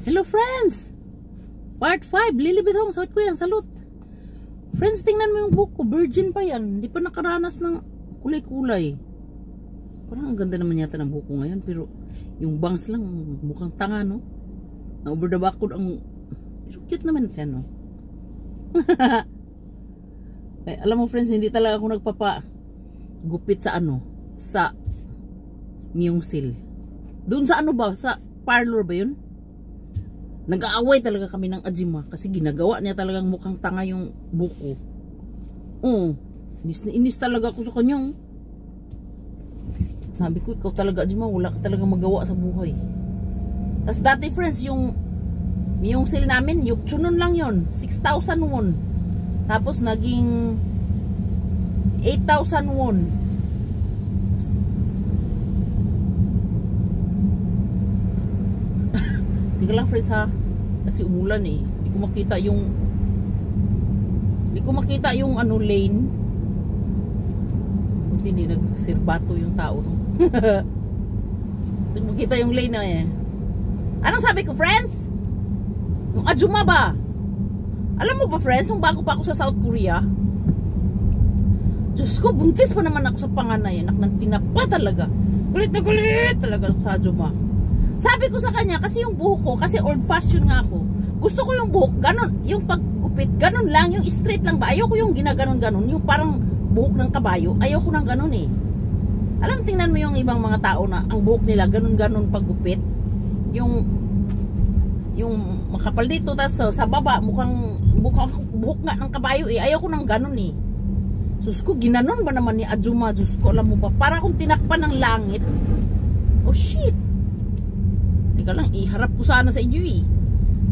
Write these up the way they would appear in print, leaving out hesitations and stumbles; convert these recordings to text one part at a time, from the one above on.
Hello friends! Part 5, Lilibit Hong, South Korea, salute! Friends, tingnan mo yung buhok ko, virgin pa yan. Hindi pa nakaranas ng kulay-kulay. Parang ang ganda naman yata ng buhok ko ngayon, pero yung bangs lang, mukhang tanga, no? Na over the backwood ang... Pero cute naman siya, no? Ay, alam mo friends, hindi talaga ako nagpapa-gupit sa ano? Sa Myeongsil. Doon sa ano ba? Sa parlor ba yun? Nag-aaway talaga kami ng Ajima kasi ginagawa niya talagang mukhang tanga yung buko. Inis na inis talaga ako sa kanya. Sabi ko, ikaw talaga Ajima, wala ka talaga magawa sa buhay. Tapos dati friends, yung sale namin, yukchunon lang yon, 6,000 won. Tapos naging 8,000 won. Tingnan lang friends ha, kasi umulan eh. Hindi ko makita yung ano lane. Buti hindi nagsirbato yung tao, no? Hindi ko makita yung lane na eh. Anong sabi ko friends? Yung Ajuma ba? Alam mo ba friends, yung bago pa ako sa South Korea, Diyos ko, buntis pa naman ako sa panganay. Anak ng tinapa talaga. Kulit na kulit talaga sa Ajuma. Sabi ko sa kanya, kasi yung buhok ko, kasi old fashioned nga ako, gusto ko yung buhok, ganon, yung paggupit, ganon lang, yung straight lang ba, ayoko yung ginaganon-ganon, yung parang buhok ng kabayo, ayoko ng ganon eh. Alam, tingnan mo yung ibang mga tao na, ang buhok nila, ganon-ganon paggupit, yung makapal dito, tapos sa baba, mukhang buhok nga ng kabayo eh, ayoko ng ganon eh. Sus ko, ginanon ba naman ni Ajuma, Diyos ko, alam mo ba, para akong tinakpan ng langit. Oh shit. Teka lang, iharap ko sana sa inyo eh.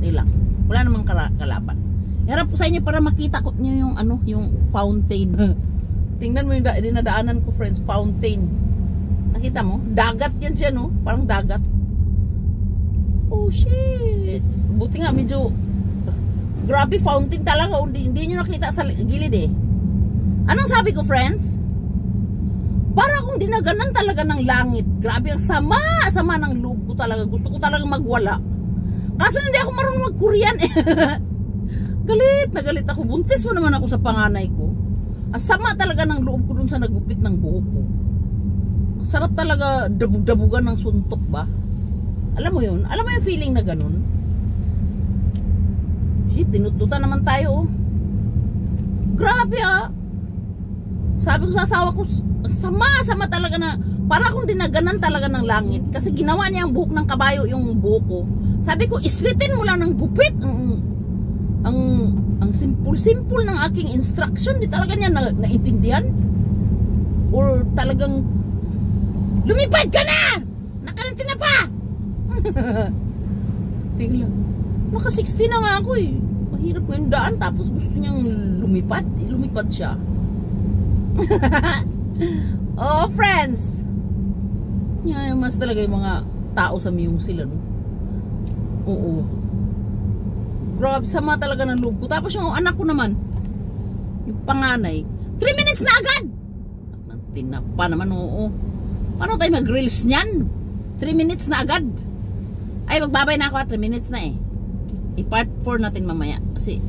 Teka lang, wala namang kalaban. Iharap ko sa inyo para makita ko nyo yung ano, yung fountain. Tingnan mo yung dinadaanan ko friends, fountain. Nakita mo? Dagat yan siya, no? Parang dagat. Oh shit. Buti nga medyo grabe fountain talaga. Hindi nyo nakita sa gilid eh. Anong sabi ko friends? Para akong dinaganan talaga ng langit. Grabe ang sama ng loob ko talaga. Gusto ko talaga magwala. Kaso hindi ako marunong mag-Korean eh. Galit na galit ako. Buntis mo naman ako sa panganay ko. Ang sama talaga ng loob ko dun sa nagupit ng buhok ko. Ang sarap talaga dabug-dabugan ng suntok ba? Alam mo yun? Alam mo yung feeling na ganun? Shit, tinututan naman tayo oh. Grabe ah. Sabi ko sa asawa ko, sama talaga na, para akong dinaganan talaga ng langit. Kasi ginawa niya ang buhok ng kabayo, yung buhok ko. Sabi ko, islitin mo lang ng gupit. Ang simple ng aking instruction. Di talaga niya naintindihan. Or talagang, lumipad ka na! Nakarantin na pa! Tingnan. Naka 60 na nga ako eh. Mahirap ko yung daan, tapos gusto niyang lumipad. Lumipad siya. Oh friends, mas talaga yung mga tao sa Myeongsil ano? Oo. Grabe, sama talaga ng loob ko. Tapos yung anak ko naman, yung panganay, 3 minutes na agad. Tinapa naman, oo. Paano tayo mag-reels niyan? 3 minutes na agad. Ay, magbabay na ako, 3 minutes na eh. I-part 4 natin mamaya. Kasi